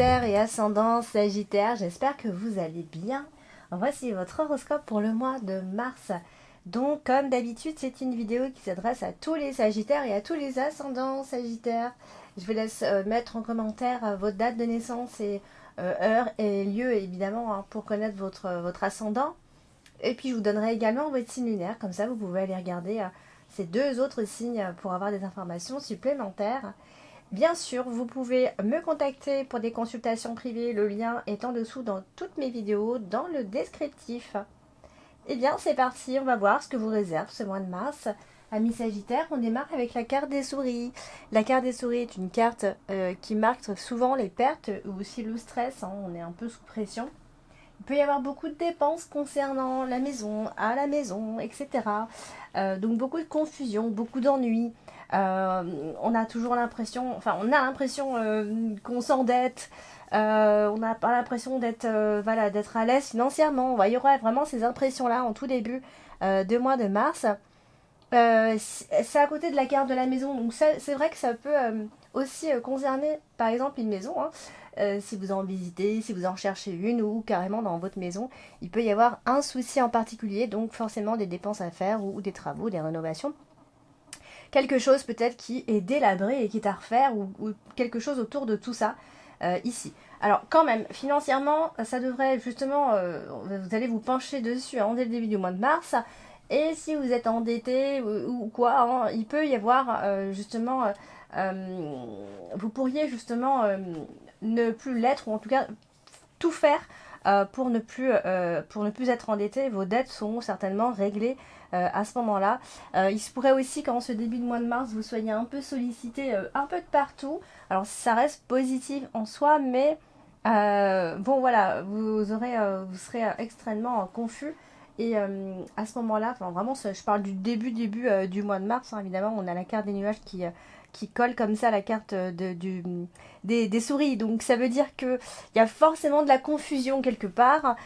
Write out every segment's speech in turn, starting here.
Sagittaire et ascendant Sagittaire, j'espère que vous allez bien. Voici votre horoscope pour le mois de mars. Donc comme d'habitude, c'est une vidéo qui s'adresse à tous les Sagittaires et à tous les ascendants Sagittaires. Je vous laisse mettre en commentaire votre date de naissance et heure et lieu évidemment pour connaître votre ascendant. Et puis je vous donnerai également votre signe lunaire, comme ça vous pouvez aller regarder ces deux autres signes pour avoir des informations supplémentaires. Bien sûr, vous pouvez me contacter pour des consultations privées, le lien est en dessous dans toutes mes vidéos, dans le descriptif. Et bien c'est parti, on va voir ce que vous réserve ce mois de mars. Amis Sagittaires, on démarre avec la carte des souris. La carte des souris est une carte qui marque souvent les pertes ou aussi le stress, on est un peu sous pression. Il peut y avoir beaucoup de dépenses concernant la maison, à la maison, etc. Donc beaucoup de confusion, beaucoup d'ennuis. On a toujours l'impression, qu'on s'endette. On n'a pas l'impression d'être à l'aise financièrement. Il y aura vraiment ces impressions-là en tout début de mois de mars. C'est à côté de la carte de la maison, donc c'est vrai que ça peut aussi concerner par exemple une maison, si vous en visitez, si vous en cherchez une ou carrément dans votre maison, il peut y avoir un souci en particulier, donc forcément des dépenses à faire ou des travaux, des rénovations. Quelque chose peut-être qui est délabré et qui est à refaire ou quelque chose autour de tout ça ici. Alors quand même, financièrement, ça devrait justement, vous allez vous pencher dessus dès le début du mois de mars. Et si vous êtes endetté ou quoi, il peut y avoir justement, vous pourriez justement ne plus l'être, ou en tout cas tout faire pour ne plus être endetté. Vos dettes seront certainement réglées à ce moment-là. Il se pourrait aussi qu'en ce début de mois de mars, vous soyez un peu sollicité un peu de partout. Alors ça reste positif en soi, mais bon voilà, vous serez extrêmement confus. Et à ce moment-là, vraiment, je parle du début du mois de mars, évidemment, on a la carte des nuages qui colle comme ça à la carte des souris. Donc ça veut dire qu'il y a forcément de la confusion quelque part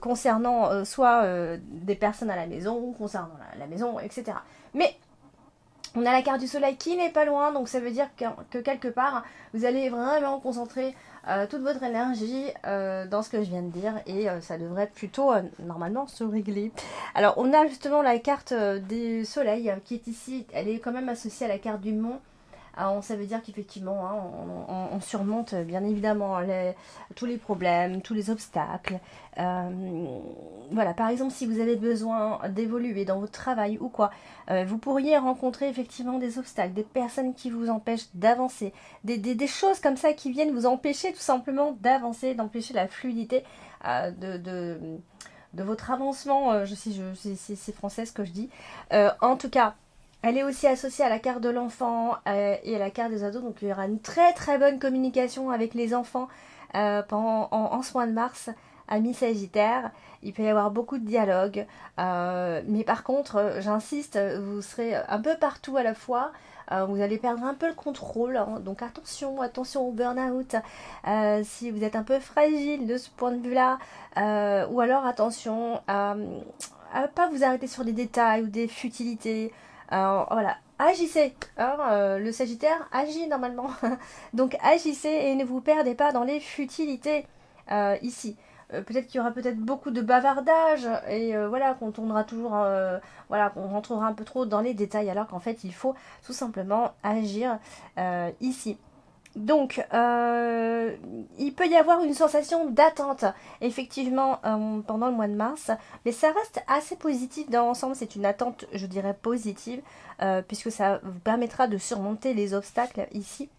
concernant soit des personnes à la maison, concernant la maison, etc. Mais on a la carte du soleil qui n'est pas loin, donc ça veut dire que quelque part, vous allez vraiment concentrer toute votre énergie dans ce que je viens de dire et ça devrait plutôt normalement se régler. Alors on a justement la carte du soleil qui est ici, elle est quand même associée à la carte du mont. Alors, ça veut dire qu'effectivement, on surmonte bien évidemment tous les problèmes, tous les obstacles. Voilà, par exemple, si vous avez besoin d'évoluer dans votre travail ou quoi, vous pourriez rencontrer effectivement des obstacles, des personnes qui vous empêchent d'avancer, des choses comme ça qui viennent vous empêcher tout simplement d'avancer, d'empêcher la fluidité de votre avancement. C'est français ce que je dis. En tout cas, elle est aussi associée à la carte de l'enfant et à la carte des ados. Donc il y aura une très très bonne communication avec les enfants en ce mois de mars, amis Sagittaire. Il peut y avoir beaucoup de dialogue. Mais par contre, j'insiste, vous serez un peu partout à la fois. Vous allez perdre un peu le contrôle. Donc attention au burn-out. Si vous êtes un peu fragile de ce point de vue-là. Ou alors attention à ne pas vous arrêter sur des détails ou des futilités. Voilà, agissez. Le Sagittaire agit normalement. Donc agissez et ne vous perdez pas dans les futilités ici. Peut-être qu'il y aura peut-être beaucoup de bavardage et voilà, qu'on tournera toujours, qu'on rentrera un peu trop dans les détails alors qu'en fait il faut tout simplement agir ici. Donc, il peut y avoir une sensation d'attente, effectivement, pendant le mois de mars, mais ça reste assez positif dans l'ensemble. C'est une attente, je dirais, positive, puisque ça vous permettra de surmonter les obstacles ici.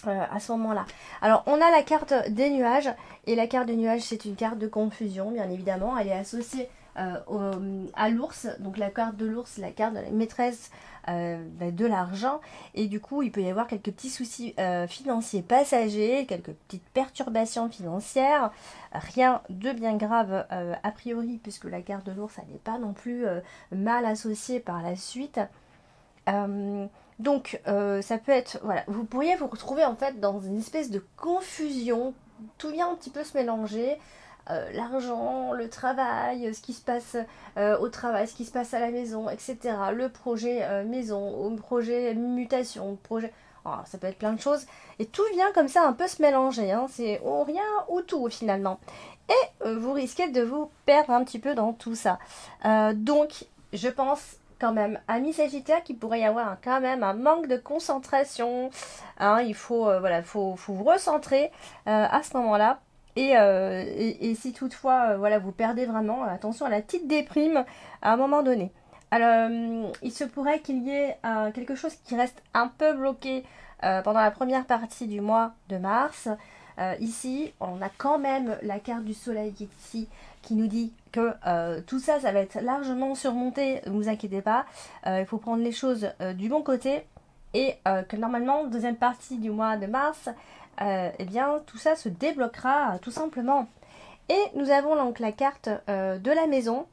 À ce moment-là. Alors, on a la carte des nuages, et la carte des nuages, c'est une carte de confusion, bien évidemment. Elle est associée à l'ours, donc la carte de l'ours, la carte de la maîtresse de l'argent, et du coup il peut y avoir quelques petits soucis financiers passagers, quelques petites perturbations financières, rien de bien grave a priori, puisque la carte de l'ours elle n'est pas non plus mal associée par la suite. Donc ça peut être, voilà, vous pourriez vous retrouver en fait dans une espèce de confusion, tout vient un petit peu se mélanger. L'argent, le travail, ce qui se passe au travail, ce qui se passe à la maison, etc. Le projet maison, le projet mutation, Alors, ça peut être plein de choses. Et tout vient comme ça un peu se mélanger. Hein. C'est ou rien ou tout finalement. Et vous risquez de vous perdre un petit peu dans tout ça. Donc, je pense quand même, amis Sagittaire, qu'il pourrait y avoir quand même un manque de concentration. Hein, il faut, voilà, faut vous recentrer à ce moment-là. Et si toutefois, voilà, vous perdez vraiment, attention à la petite déprime à un moment donné. Alors, il se pourrait qu'il y ait quelque chose qui reste un peu bloqué pendant la première partie du mois de mars. Ici, on a quand même la carte du soleil qui est ici, qui nous dit que tout ça, ça va être largement surmonté, ne vous inquiétez pas. Il faut prendre les choses du bon côté et que normalement, deuxième partie du mois de mars, eh bien, tout ça se débloquera tout simplement. Et nous avons donc la carte de la maison.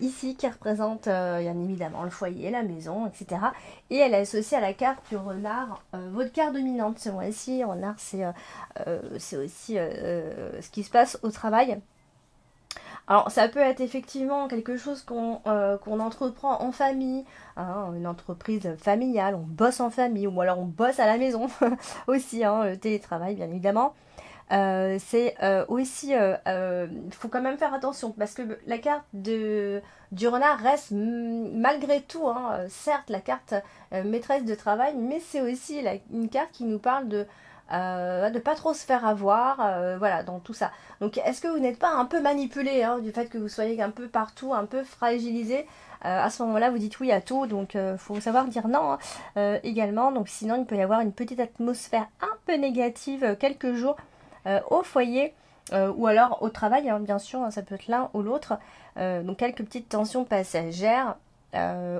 Ici qui représente bien évidemment le foyer, la maison, etc. Et elle est associée à la carte du renard, votre carte dominante ce mois-ci. Renard, c'est aussi ce qui se passe au travail. Alors ça peut être effectivement quelque chose qu'on entreprend en famille, hein, une entreprise familiale, on bosse en famille ou alors on bosse à la maison aussi, hein, le télétravail bien évidemment. C'est aussi, il faut quand même faire attention parce que la carte du renard reste malgré tout, hein, certes la carte maîtresse de travail, mais c'est aussi une carte qui nous parle de pas trop se faire avoir, voilà, dans tout ça. Donc est-ce que vous n'êtes pas un peu manipulé, hein, du fait que vous soyez un peu partout, un peu fragilisé? À ce moment-là, vous dites oui à tout, donc faut savoir dire non, hein, également. Donc sinon, il peut y avoir une petite atmosphère un peu négative quelques jours au foyer ou alors au travail, hein, bien sûr, hein, ça peut être l'un ou l'autre. Donc quelques petites tensions passagères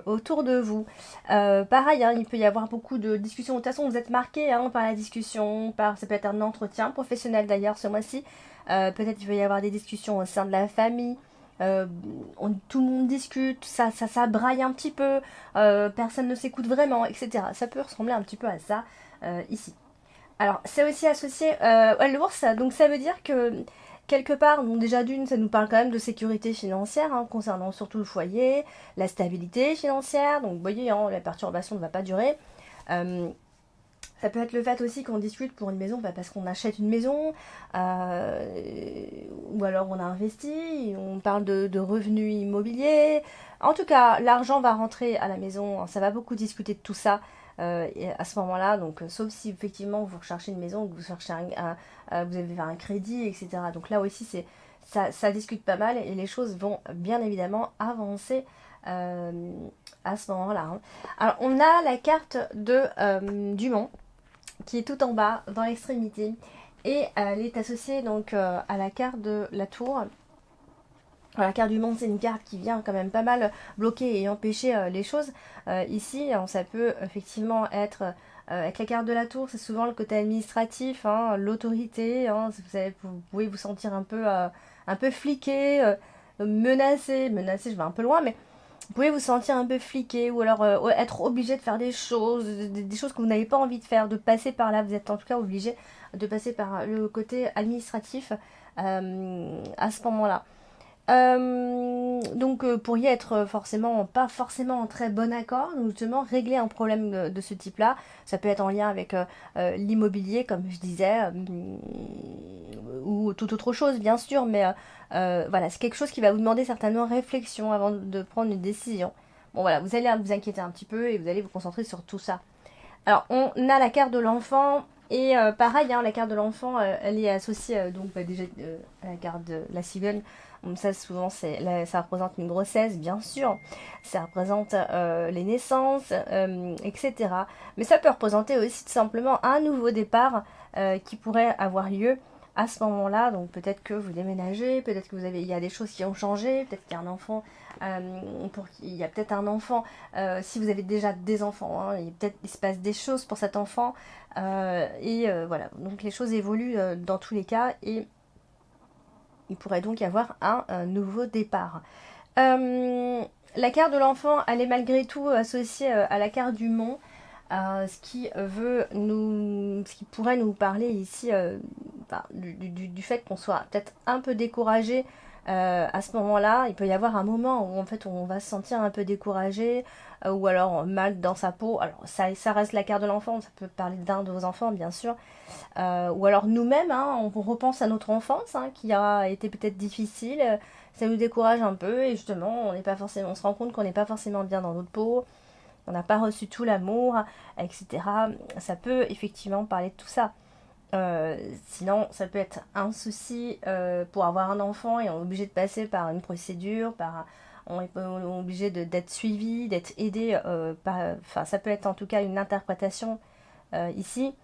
autour de vous. Pareil, hein, il peut y avoir beaucoup de discussions. De toute façon, vous êtes marqué, hein, par la discussion, ça peut être un entretien professionnel d'ailleurs ce mois-ci. Peut-être il peut y avoir des discussions au sein de la famille. Tout le monde discute, ça braille un petit peu, personne ne s'écoute vraiment, etc. Ça peut ressembler un petit peu à ça ici. Alors, c'est aussi associé à l'ours, donc ça veut dire que quelque part, donc déjà d'une, ça nous parle quand même de sécurité financière, hein, concernant surtout le foyer, la stabilité financière, donc vous voyez, hein, la perturbation ne va pas durer. Euh, Ça peut être le fait aussi qu'on discute pour une maison, bah, parce qu'on achète une maison, ou alors on a investi, on parle de revenus immobiliers. En tout cas, l'argent va rentrer à la maison, ça va beaucoup discuter de tout ça et à ce moment-là. Donc, sauf si effectivement vous recherchez une maison, que vous cherchez vous avez fait un crédit, etc. Donc là aussi, ça discute pas mal et les choses vont bien évidemment avancer à ce moment-là. Hein. Alors, on a la carte du Mont qui est tout en bas, dans l'extrémité. Et elle est associée donc à la carte de la tour. Alors, la carte du monde, c'est une carte qui vient quand même pas mal bloquer et empêcher les choses. Ici, ça peut effectivement être avec la carte de la tour, c'est souvent le côté administratif, hein, l'autorité. Hein, vous pouvez vous sentir un peu fliqué, menacé. Menacé, je vais un peu loin, mais vous pouvez vous sentir un peu fliqué ou alors être obligé de faire des choses, des choses que vous n'avez pas envie de faire, de passer par là. Vous êtes en tout cas obligé de passer par le côté administratif à ce moment-là. Donc pourriez être forcément pas forcément en très bon accord, donc justement régler un problème de ce type-là. Ça peut être en lien avec l'immobilier, comme je disais, ou toute autre chose, bien sûr, mais voilà, c'est quelque chose qui va vous demander certainement réflexion avant de prendre une décision. Bon voilà, vous allez vous inquiéter un petit peu et vous allez vous concentrer sur tout ça. Alors, on a la carte de l'enfant. Et pareil, hein, la carte de l'enfant, elle est associée donc déjà à la carte de la cigogne. Donc ça, souvent, ça représente une grossesse, bien sûr. Ça représente les naissances, etc. Mais ça peut représenter aussi tout simplement un nouveau départ qui pourrait avoir lieu à ce moment-là. Donc peut-être que vous déménagez, peut-être que il y a des choses qui ont changé, peut-être qu'il y a un enfant. Il y a peut-être un enfant, si vous avez déjà des enfants, hein, il se passe des choses pour cet enfant, voilà, donc les choses évoluent dans tous les cas, et il pourrait donc y avoir un nouveau départ. La carte de l'enfant, elle est malgré tout associée à la carte du mont, ce qui pourrait nous parler ici du fait qu'on soit peut-être un peu découragé À ce moment-là, il peut y avoir un moment où en fait on va se sentir un peu découragé ou alors mal dans sa peau. Alors ça reste la carte de l'enfant, ça peut parler d'un de vos enfants bien sûr. Ou alors nous-mêmes, hein, on repense à notre enfance hein, qui a été peut-être difficile. Ça nous décourage un peu et justement on n'est pas forcément, on se rend compte qu'on n'est pas forcément bien dans notre peau, on n'a pas reçu tout l'amour, etc. Ça peut effectivement parler de tout ça. Sinon, ça peut être un souci pour avoir un enfant et on est obligé de passer par une procédure, on est obligé d'être suivi, d'être aidé. Enfin, ça peut être en tout cas une interprétation ici.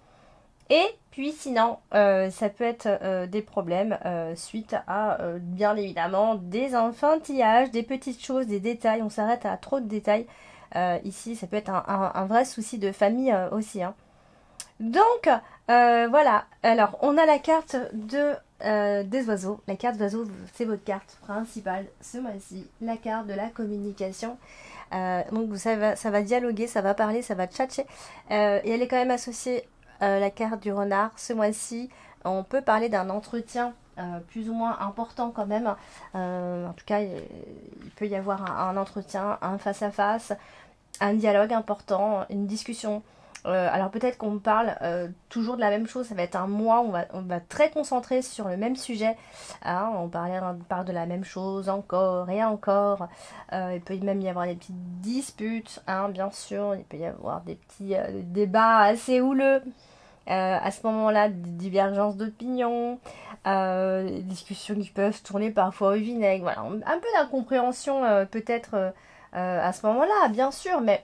Et puis sinon, ça peut être des problèmes suite à, bien évidemment, des enfantillages, des petites choses, des détails. On s'arrête à trop de détails. Ici, ça peut être un vrai souci de famille aussi. Hein. Donc, voilà. Alors, on a la carte des oiseaux. La carte d'oiseaux, c'est votre carte principale ce mois-ci. La carte de la communication. Donc, ça va dialoguer, ça va parler, ça va tchatcher. Et elle est quand même associée la carte du renard ce mois-ci. On peut parler d'un entretien plus ou moins important quand même. En tout cas, il peut y avoir un entretien, un face-à-face, un dialogue important, une discussion. Alors peut-être qu'on parle toujours de la même chose, ça va être un mois, on va très concentrer sur le même sujet. Hein, on parle de la même chose encore et encore. Il peut même y avoir des petites disputes, hein, bien sûr. Il peut y avoir des petits débats assez houleux. À ce moment-là, des divergences d'opinion, des discussions qui peuvent tourner parfois au vinaigre. Voilà, un peu d'incompréhension peut-être à ce moment-là, bien sûr, mais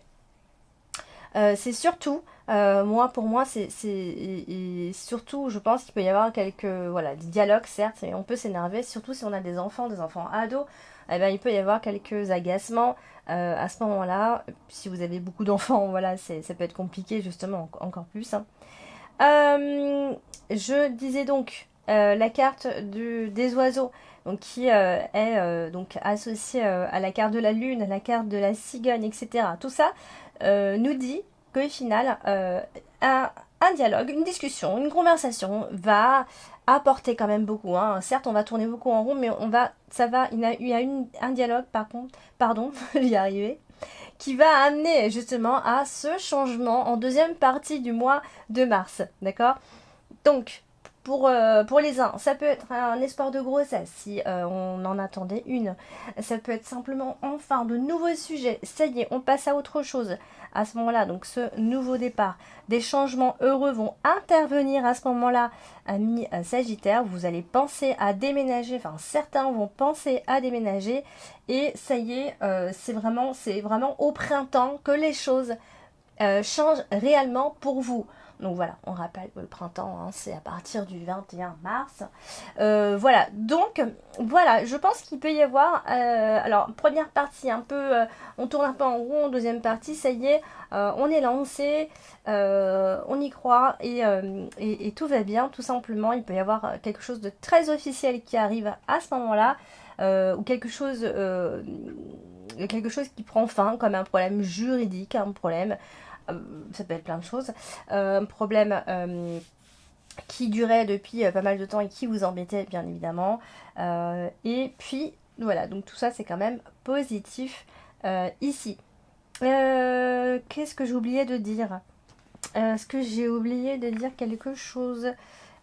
c'est surtout, pour moi, et surtout, je pense qu'il peut y avoir quelques, voilà, des dialogues, certes, et on peut s'énerver, surtout si on a des enfants ados, eh ben, il peut y avoir quelques agacements à ce moment-là. Si vous avez beaucoup d'enfants, voilà, ça peut être compliqué, justement, encore plus. Hein. Je disais donc la carte des oiseaux, donc qui est donc associée à la carte de la lune, à la carte de la cigogne, etc. Tout ça nous dit qu'au final, un dialogue, une discussion, une conversation va apporter quand même beaucoup. Hein. Certes, on va tourner beaucoup en rond, mais il y a un dialogue, par contre, pardon, j'y arriver, qui va amener justement à ce changement en deuxième partie du mois de mars. D'accord? Donc, pour les uns, ça peut être un espoir de grossesse si on en attendait une. Ça peut être simplement enfin de nouveaux sujets. Ça y est, on passe à autre chose. À ce moment-là, donc ce nouveau départ, des changements heureux vont intervenir à ce moment-là, amis Sagittaire. Vous allez penser à déménager, enfin certains vont penser à déménager. Et ça y est, c'est vraiment au printemps que les choses changent réellement pour vous. Donc voilà, on rappelle que le printemps, hein, c'est à partir du 21 mars. Voilà, donc voilà, je pense qu'il peut y avoir... alors, première partie, un peu, on tourne un peu en rond, deuxième partie, ça y est, on est lancé, on y croit et tout va bien, tout simplement. Il peut y avoir quelque chose de très officiel qui arrive à ce moment-là, ou quelque chose qui prend fin, comme un problème juridique, un problème... ça peut être plein de choses. Un problème qui durait depuis pas mal de temps et qui vous embêtait, bien évidemment. Et puis, voilà, donc tout ça, c'est quand même positif ici. Qu'est-ce que j'ai oublié de dire? Est-ce que j'ai oublié de dire quelque chose?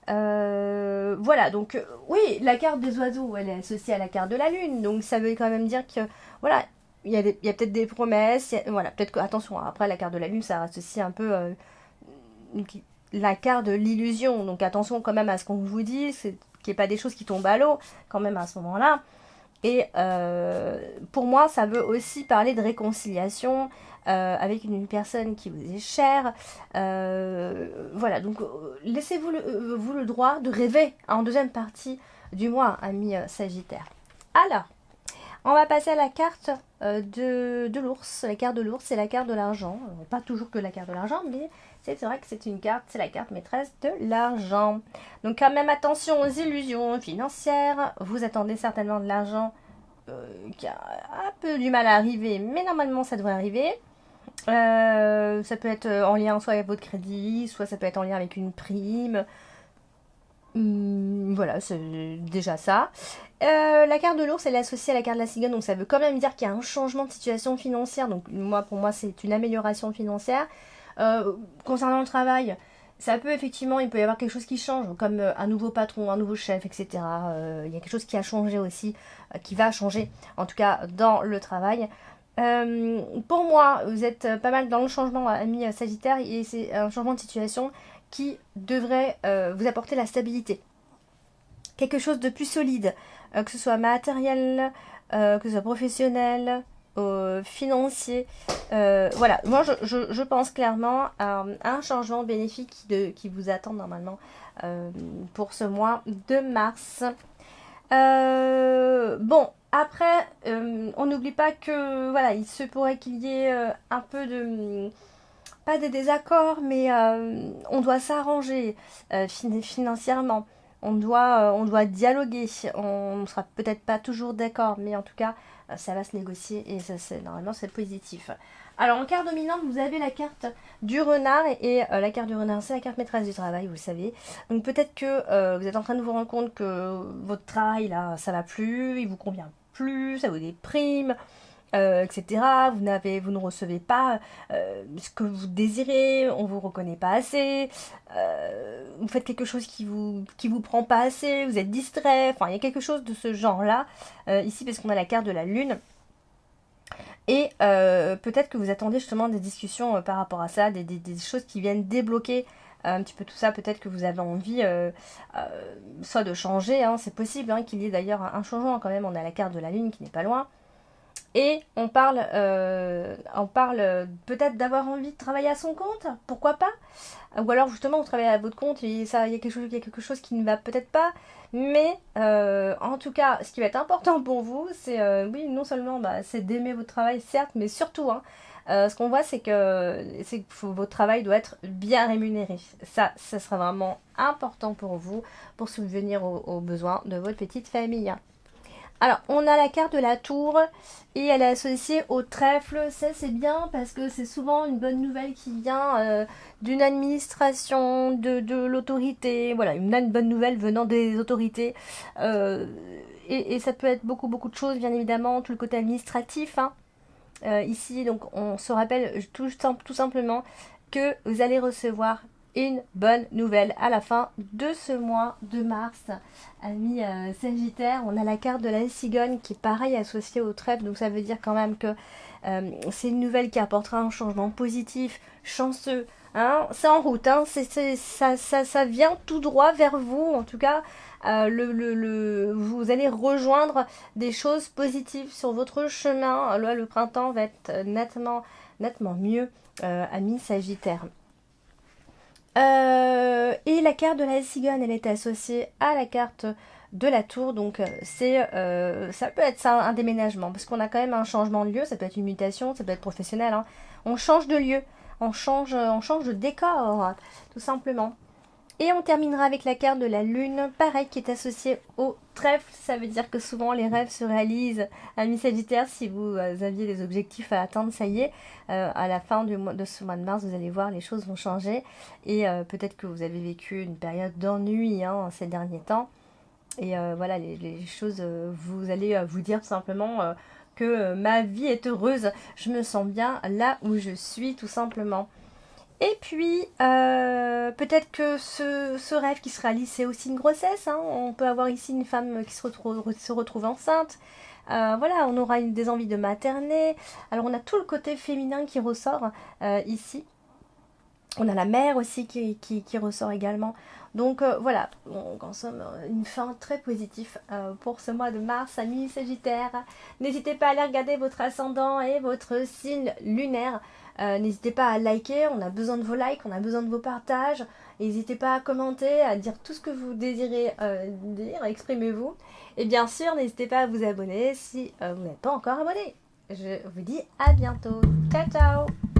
Voilà, donc oui, la carte des oiseaux, elle est associée à la carte de la lune, donc ça veut quand même dire que, voilà, il y a peut-être des promesses, voilà, peut-être que, attention, après la carte de la lune, ça reste aussi un peu la carte de l'illusion, donc attention quand même à ce qu'on vous dit, qu'il n'y ait pas des choses qui tombent à l'eau, quand même à ce moment-là. Et pour moi, ça veut aussi parler de réconciliation avec une personne qui vous est chère. Voilà, donc laissez-vous le droit de rêver en deuxième partie du mois, amis Sagittaire. Alors, on va passer à la carte de l'ours. La carte de l'ours, c'est la carte de l'argent. Pas toujours que la carte de l'argent, mais c'est vrai que c'est une carte, c'est la carte maîtresse de l'argent. Donc quand même attention aux illusions financières. Vous attendez certainement de l'argent qui a un peu du mal à arriver, mais normalement ça devrait arriver. Ça peut être en lien soit avec votre crédit, soit ça peut être en lien avec une prime. Voilà, c'est déjà ça. La carte de l'ours, elle est associée à la carte de la cigogne, donc ça veut quand même dire qu'il y a un changement de situation financière. Donc pour moi, c'est une amélioration financière. Concernant le travail, ça peut effectivement, il peut y avoir quelque chose qui change, comme un nouveau patron, un nouveau chef, etc. Il y a quelque chose qui a changé aussi, qui va changer, en tout cas dans le travail. Pour moi, vous êtes pas mal dans le changement, ami Sagittaire, et c'est un changement de situation qui devrait vous apporter la stabilité. Quelque chose de plus solide, que ce soit matériel, que ce soit professionnel, financier. Voilà, moi je pense clairement à un changement bénéfique qui vous attend normalement pour ce mois de mars. Bon, après, on n'oublie pas que voilà, il se pourrait qu'il y ait un peu de pas des désaccords, mais on doit s'arranger financièrement. On doit dialoguer. On ne sera peut-être pas toujours d'accord, mais en tout cas, ça va se négocier et ça, normalement, c'est positif. Alors, en carte dominante, vous avez la carte du renard et la carte du renard, c'est la carte maîtresse du travail, vous le savez. Donc, peut-être que vous êtes en train de vous rendre compte que votre travail, là, ça va plus, il vous convient plus, ça vous déprime. Etc. Vous ne recevez pas ce que vous désirez, on vous reconnaît pas assez, vous faites quelque chose qui vous prend pas assez, vous êtes distrait, enfin il y a quelque chose de ce genre-là ici parce qu'on a la carte de la lune. Et peut-être que vous attendez justement des discussions par rapport à ça, des choses qui viennent débloquer un petit peu tout ça. Peut-être que vous avez envie soit de changer, hein, c'est possible hein, qu'il y ait d'ailleurs un changement quand même. On a la carte de la lune qui n'est pas loin. Et on parle peut-être d'avoir envie de travailler à son compte, pourquoi pas. Ou alors justement vous travaillez à votre compte et ça, il y a quelque chose qui ne va peut-être pas. Mais en tout cas, ce qui va être important pour vous, c'est oui, non seulement c'est d'aimer votre travail, certes, mais surtout, hein, ce qu'on voit, c'est que votre travail doit être bien rémunéré. Ça sera vraiment important pour vous, pour subvenir aux besoins de votre petite famille. Alors, on a la carte de la tour et elle est associée au trèfle. Ça, c'est bien parce que c'est souvent une bonne nouvelle qui vient d'une administration, de l'autorité. Voilà, une bonne nouvelle venant des autorités. Et ça peut être beaucoup de choses, bien évidemment, tout le côté administratif. Hein. Ici, donc, on se rappelle tout simplement que vous allez recevoir une bonne nouvelle à la fin de ce mois de mars. Amis Sagittaire, on a la carte de la cigogne qui est pareil associée au trèfle, donc ça veut dire quand même que c'est une nouvelle qui apportera un changement positif, chanceux. Hein, c'est en route, hein, ça vient tout droit vers vous, en tout cas vous allez rejoindre des choses positives sur votre chemin. Là, le printemps va être nettement mieux, amis Sagittaire. Et la carte de la cigogne, elle est associée à la carte de la tour, donc ça peut être ça, un déménagement, parce qu'on a quand même un changement de lieu, ça peut être une mutation, ça peut être professionnel, hein. On change de lieu, on change de décor, tout simplement. Et on terminera avec la carte de la lune, pareil, qui est associée au trèfle. Ça veut dire que souvent les rêves se réalisent. Amis Sagittaire, si vous aviez des objectifs à atteindre, ça y est, à la fin de ce mois de mars, vous allez voir, les choses vont changer. Et peut-être que vous avez vécu une période d'ennui hein, ces derniers temps. Et voilà, les choses, vous allez vous dire tout simplement que ma vie est heureuse. Je me sens bien là où je suis, tout simplement. Et puis, peut-être que ce rêve qui se réalise, c'est aussi une grossesse. Hein. On peut avoir ici une femme qui se retrouve enceinte. Voilà, on aura des envies de materner. Alors, on a tout le côté féminin qui ressort ici. On a la mère aussi qui ressort également. Donc, voilà, en somme, une fin très positive pour ce mois de mars, amis Sagittaire. N'hésitez pas à aller regarder votre ascendant et votre signe lunaire. N'hésitez pas à liker, on a besoin de vos likes, on a besoin de vos partages. N'hésitez pas à commenter, à dire tout ce que vous désirez dire, exprimez-vous. Et bien sûr, n'hésitez pas à vous abonner si vous n'êtes pas encore abonné. Je vous dis à bientôt. Ciao, ciao!